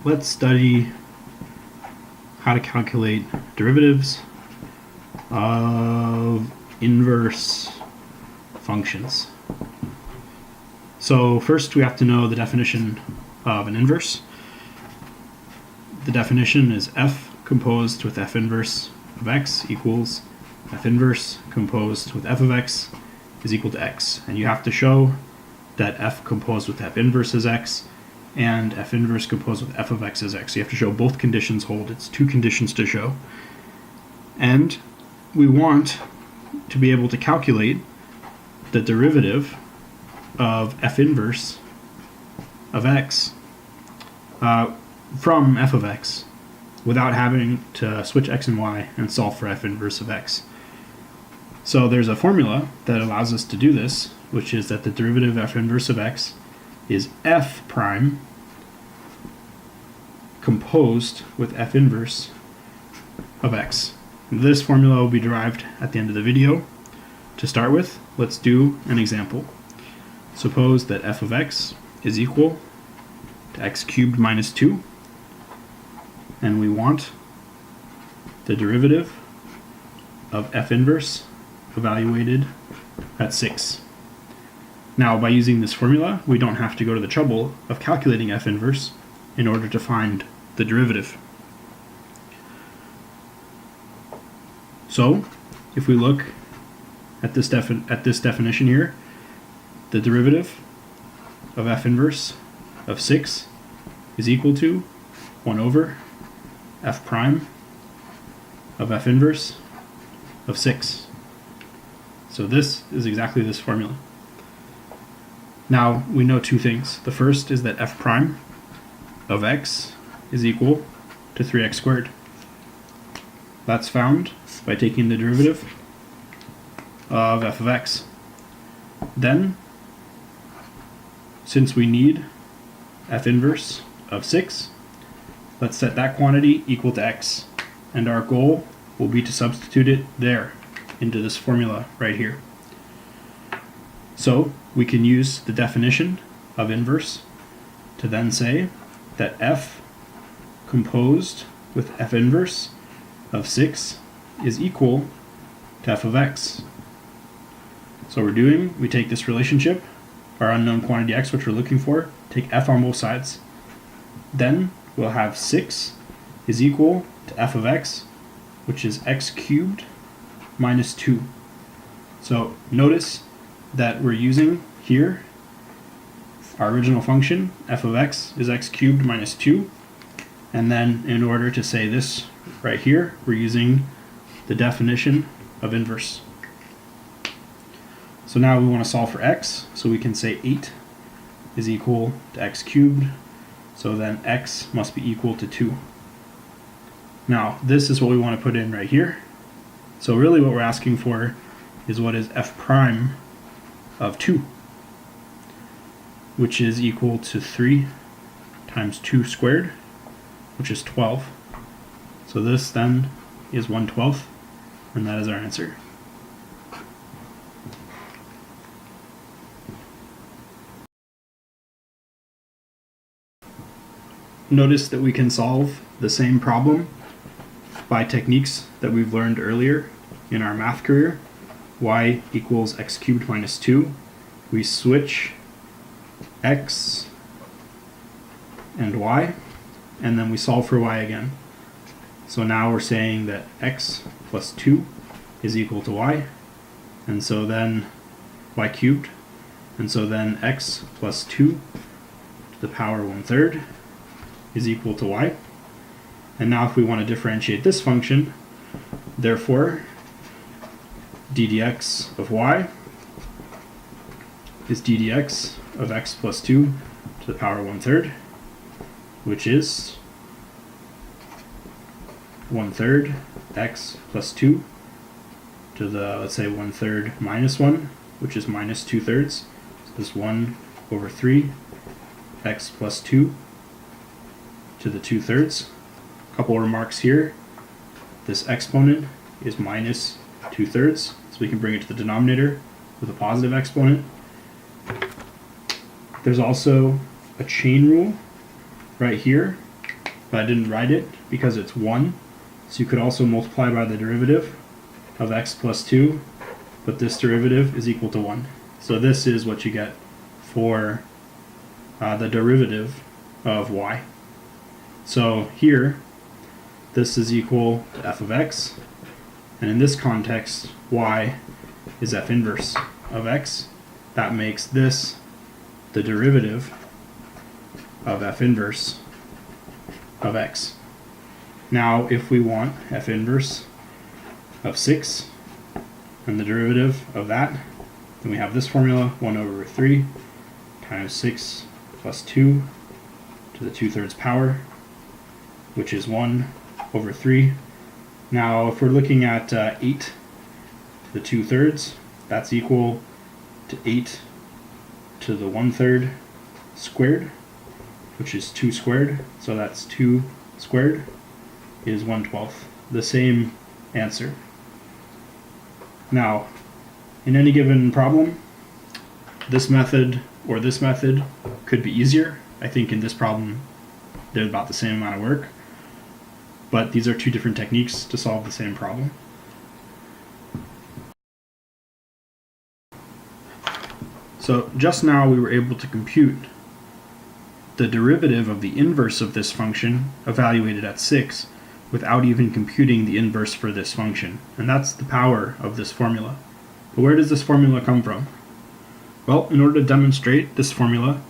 let's study how to calculate derivatives of inverse functions. So first we have to know the definition of an inverse. The definition is f composed with f inverse of x equals f inverse composed with f of x is equal to x. And you have to show that f composed with f inverse is x and f inverse composed with f of x is x. So you have to show both conditions hold. It's two conditions to show. And we want to be able to calculate the derivative of f inverse of x from f of x without having to switch x and y and solve for f inverse of x. So there's a formula that allows us to do this, which is that the derivative of f inverse of x is f prime composed with f inverse of x. This formula will be derived at the end of the video. To start with, let's do an example. Suppose that f of x is equal to x cubed minus 2, and we want the derivative of f inverse evaluated at 6. Now, by using this formula, we don't have to go to the trouble of calculating f inverse in order to find the derivative. So, if we look at this definition here, the derivative of f inverse of 6 is equal to 1 over f prime of f inverse of 6. So this is exactly this formula. Now we know two things. The first is that f prime of x is equal to 3x squared. That's found by taking the derivative of f of x. Then, since we need f inverse of 6, let's set that quantity equal to x. And our goal will be to substitute it there into this formula right here. So we can use the definition of inverse to then say that f composed with f inverse of 6 is equal to f of x. So we take this relationship, our unknown quantity x, which we're looking for, take f on both sides. Then we'll have 6 is equal to f of x, which is x cubed minus 2. So notice that we're using here our original function, f of x is x cubed minus 2. And then in order to say this right here, we're using the definition of inverse. So now we want to solve for x, so we can say 8 is equal to x cubed, so then x must be equal to 2. Now this is what we want to put in right here. So really what we're asking for is what is f prime of 2, which is equal to 3 times 2 squared, which is 12. So this then is 1/12, and that is our answer. Notice that we can solve the same problem by techniques that we've learned earlier in our math career. Y equals x cubed minus 2. We switch x and y, and then we solve for y again. So now we're saying that x plus 2 is equal to y, and so then y cubed, and so then x plus 2 to the power 1/3 is equal to y. And now if we want to differentiate this function, therefore d dx of y is d dx of x plus 2 to the power 1/3, which is 1/3 x plus 2 to the, let's say, 1/3 minus 1, which is minus 2/3. So this 1 over 3 x plus 2 to the 2/3. Couple remarks here. This exponent is minus 2/3, so we can bring it to the denominator with a positive exponent. There's also a chain rule right here but I didn't write it because it's 1. So you could also multiply by the derivative of x plus 2, but this derivative is equal to 1. So this is what you get for the derivative of y. So here, this is equal to f of x, and in this context, y is f inverse of x. That makes this the derivative of f inverse of x. Now, if we want f inverse of 6 and the derivative of that, then we have this formula, 1 over 3 times 6 plus 2 to the 2/3 power, which is 1 over 3. Now, if we're looking at 8 to the 2/3, that's equal to 8 to the 1/3 squared, which is 2 squared. So that's 2 squared is 1/12. The same answer. Now, in any given problem, this method or this method could be easier. I think in this problem, they're about the same amount of work, but these are two different techniques to solve the same problem. So just now we were able to compute the derivative of the inverse of this function evaluated at 6 without even computing the inverse for this function. And that's the power of this formula. But where does this formula come from? Well, in order to demonstrate this formula,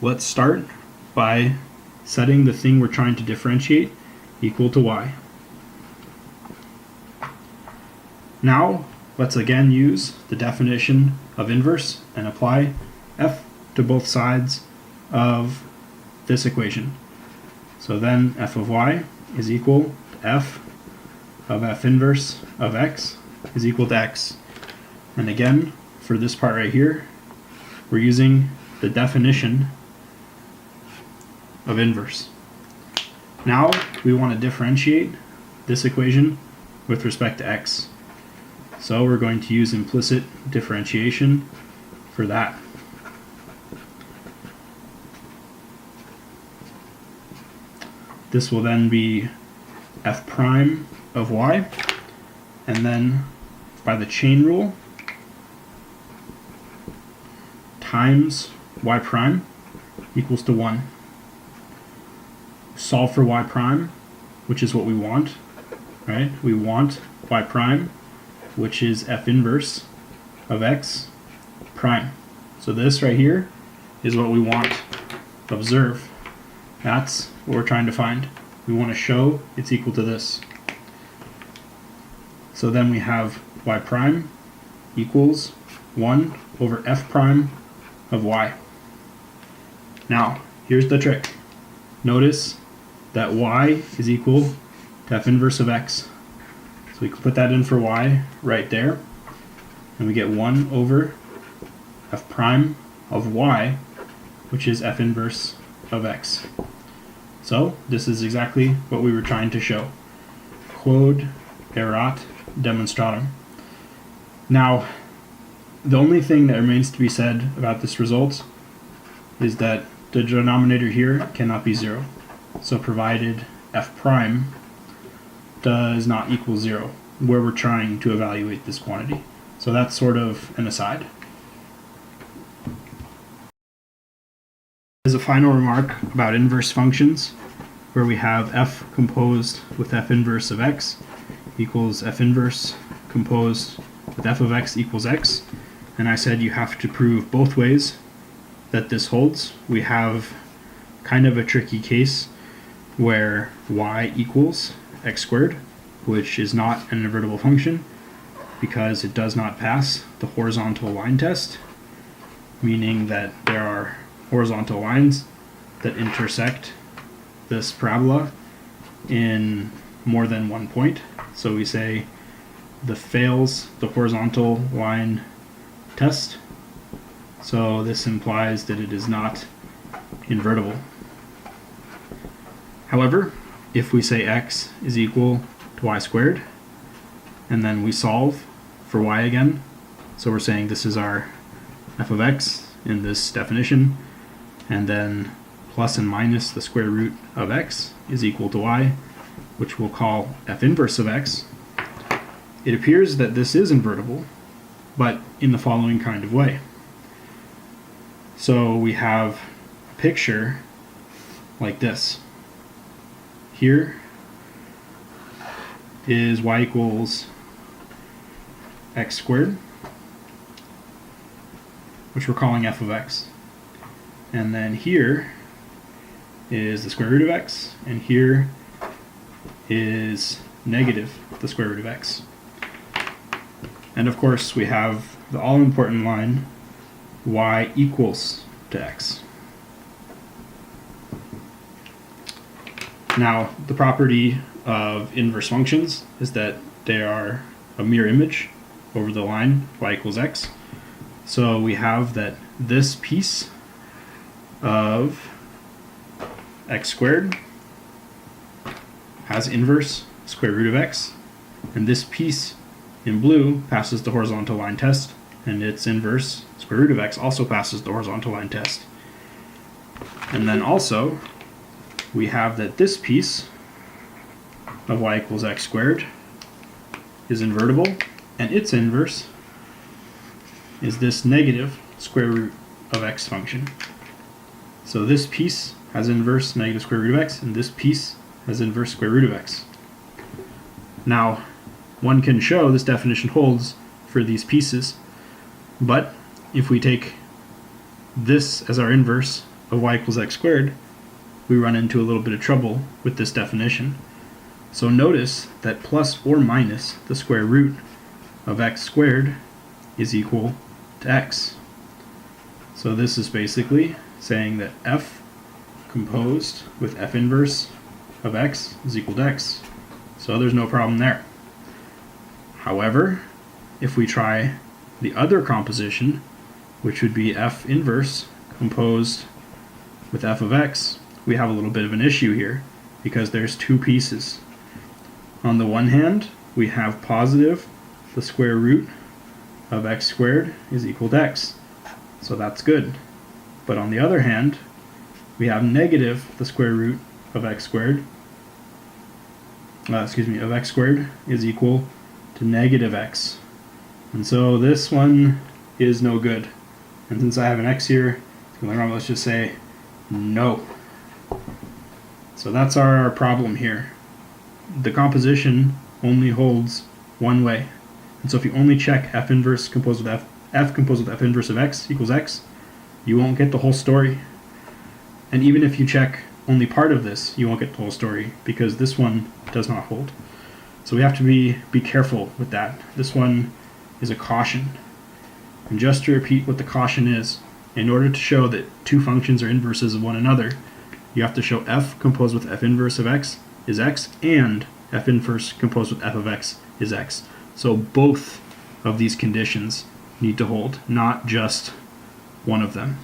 let's start by setting the thing we're trying to differentiate equal to y. Now, let's again use the definition of inverse and apply f to both sides of this equation. So then f of y is equal to f of f inverse of x is equal to x. And again, for this part right here, we're using the definition of inverse. Now we want to differentiate this equation with respect to x. So we're going to use implicit differentiation for that. This will then be f prime of y, and then by the chain rule, times y prime equals to 1. Solve for y prime, which is what we want, right? We want y prime, which is f inverse of x prime. So this right here is what we want. Observe. That's what we're trying to find. We want to show it's equal to this. So then we have y prime equals 1 over f prime of y. Now, here's the trick. Notice that y is equal to f inverse of x. So we can put that in for y right there, and we get 1 over f prime of y, which is f inverse of x. So this is exactly what we were trying to show. Quod erat demonstratum. Now, the only thing that remains to be said about this result is that the denominator here cannot be 0. So provided f prime does not equal 0, where we're trying to evaluate this quantity. So that's sort of an aside. As a final remark about inverse functions, where we have f composed with f inverse of x equals f inverse composed with f of x equals x, and I said you have to prove both ways that this holds. We have kind of a tricky case where y equals x squared, which is not an invertible function because it does not pass the horizontal line test, meaning that there are horizontal lines that intersect this parabola in more than one point. So we say the fails the horizontal line test. So this implies that it is not invertible. However, if we say x is equal to y squared, and then we solve for y again, so we're saying this is our f of x in this definition, and then plus and minus the square root of x is equal to y, which we'll call f inverse of x, it appears that this is invertible, but in the following kind of way. So we have a picture like this. Here is y equals x squared, which we're calling f of x. And then here is the square root of x, and here is negative the square root of x. And of course we have the all-important line y equals to x. Now, the property of inverse functions is that they are a mirror image over the line y equals x. So we have that this piece of x squared has inverse square root of x, and this piece in blue passes the horizontal line test, and its inverse square root of x also passes the horizontal line test. And then also we have that this piece of y equals x squared is invertible, and its inverse is this negative square root of x function. So this piece has inverse negative square root of x, and this piece has inverse square root of x. Now, one can show this definition holds for these pieces, but if we take this as our inverse of y equals x squared, we run into a little bit of trouble with this definition. So notice that plus or minus the square root of x squared is equal to x. So this is basically saying that f composed with f inverse of x is equal to x. So there's no problem there. However, if we try the other composition, which would be f inverse composed with f of x, we have a little bit of an issue here because there's two pieces. On the one hand, we have positive the square root of x squared is equal to x. So that's good. But on the other hand, we have negative the square root of x squared of x squared is equal to negative x. And so this one is no good. And since I have an x here, let's just say no. So that's our problem here. The composition only holds one way. And so if you only check f inverse composed with f composed with f inverse of x equals x, you won't get the whole story. And even if you check only part of this, you won't get the whole story because this one does not hold. So we have to be careful with that. This one is a caution. And just to repeat what the caution is, in order to show that two functions are inverses of one another, you have to show f composed with f inverse of x is x, and f inverse composed with f of x is x. So both of these conditions need to hold, not just one of them.